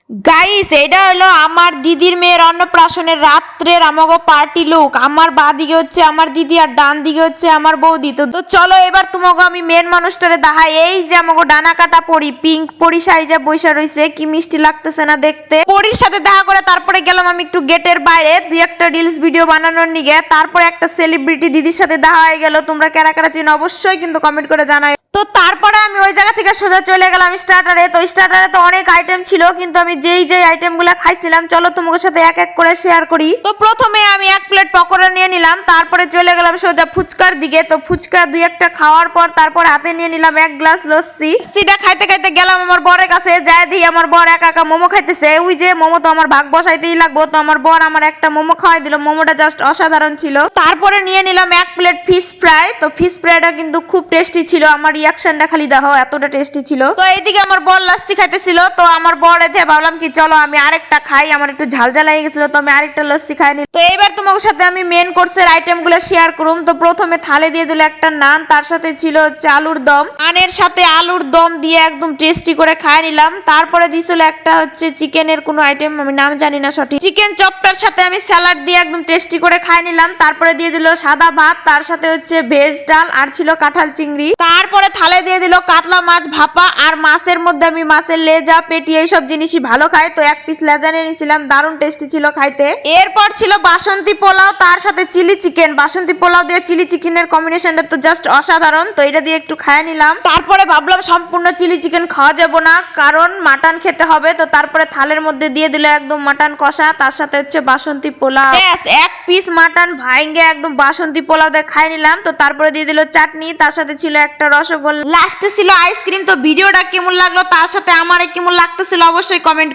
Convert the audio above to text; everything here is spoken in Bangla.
গাইস, এটা হলো আমার দিদির মেয়ের অন্নপ্রাশনের রাত্রের আমাগো পার্টি লুক। আমার বাঁ দিকে হচ্ছে আমার দিদি আর ডান দিকে হচ্ছে আমার বৌদি। তো চলো এবার তোমাকে আমি মেন মানুষটারে দেখাই। এই যে আমাগো ডানা কাটা পরি, পিঙ্ক পরি সাইজে বইসা রইছে, কি মিষ্টি লাগতেছে না দেখতে। পরির সাথে দেখা করে তারপরে গেলাম আমি একটু গেটের বাইরে দুই একটা রিলস ভিডিও বানানোর নিগে। তারপরে একটা সেলিব্রিটি দিদির সাথে দেখা হয়ে গেল। তোমরা কারা কারা চিনো অবশ্যই কিন্তু কমেন্ট করে জানাই। তো তারপরে আমি ওই জায়গা থেকে সোজা চলে গেলাম স্টার্টারে। তো স্টার্টারে তো অনেক আইটেম ছিল, কিন্তু আমি যেই আইটেমগুলো খাইছিলাম চলো তোমাদের সাথে এক এক করে শেয়ার করি। তো প্রথমে আমি এক প্লেট পকোড়া নিয়ে নিলাম, তারপরে চলে গেলাম সোজা ফুচকার দিকে। তো ফুচকা দুই একটা খাওয়ার পর তারপর হাতে নিয়ে নিলাম এক গ্লাস লস্যি। লস্যিটা খাইতে খাইতে গেলাম আমার বরের কাছে। যাই দিই আমার বর একা একা মোমো খাইতেছে। ওই যে মোমো তো আমার ভাগ বসাইতেই লাগবো, তো আমার বর আমার একটা মোমো খাওয়াই দিল। মোমোটা জাস্ট অসাধারণ ছিল। তারপরে নিয়ে নিলাম এক প্লেট ফিশ ফ্রাই। তো ফিশ ফ্রাইটা কিন্তু খুব টেস্টি ছিল। আমার রিয়াকশনটা খালি দেখো, এতটা টেস্টি ছিল। তো এইদিকে আমার বর লাস্তি খাইতেছিল। তো আমার বর এতে ভাবলাম কি চলো আমি আরেকটা খাই, আমার একটু ঝালঝাল লেগে গেছিল, তো আমি আরেকটা লস্যি খাই নি। তো এইবার তোমাদের সাথে আমি মেন কোর্সের আইটেম গুলো শেয়ার করুম। তো প্রথমে থালে দিয়ে দিল একটা নান, তার সাথে ছিল হচ্ছে আলুর দম। নানের সাথে আলুর দম দিয়ে একদম টেস্টি করে খাই নিলাম। তারপরে দিছিল একটা হচ্ছে চিকেনের কোনো আইটেম, আমি নাম জানি না সঠিক, চিকেন চপটার সাথে আমি স্যালাড দিয়ে একদম টেস্টি করে খাই নিলাম। তারপরে দিয়ে দিল সাদা ভাত, তার সাথে হচ্ছে ভেজ ডাল, আর ছিল কাঁঠাল চিংড়ি। তারপরে থালে দিয়ে দিল কাতলা মাছ ভাপা, আর মাছের মধ্যে আমি মাছের লেজা পেটি এইসব জিনিসই ভালো খাই। তো এক পিস লেজা নিয়ে নিয়েছিলাম, দারুণ টেস্টি ছিল খাইতে। এরপর ছিল বাসন্তী পোলাও, তার সাথে চিলি চিকেন। বাসন্তী পোলাও দিয়ে চিলি চিকেনের কম্বিনেশনটা তো জাস্ট অসাধারণ। তো এটা দিয়ে একটু খায় নিলাম। তারপরে ভাবলাম সম্পূর্ণ চিলি চিকেন খাওয়া যাবো না, কারণ মাটন খেতে হবে। তো তারপরে থালের মধ্যে দিয়ে দিল একদম মাটন কষা, তার সাথে হচ্ছে বাসন্তী পোলাও। এক পিস মাটন ভাইঙ্গে একদম বাসন্তী পোলাও দিয়ে খাই নিলাম। তো তারপরে দিয়ে দিল চাটনি, তার সাথে ছিল একটা রসগোল্লা, লাস্টে ছিল আইসক্রিম। তো ভিডিওটা কেমন লাগলো, তার সাথে আমার কেমন লাগতেছিল অবশ্যই কমেন্ট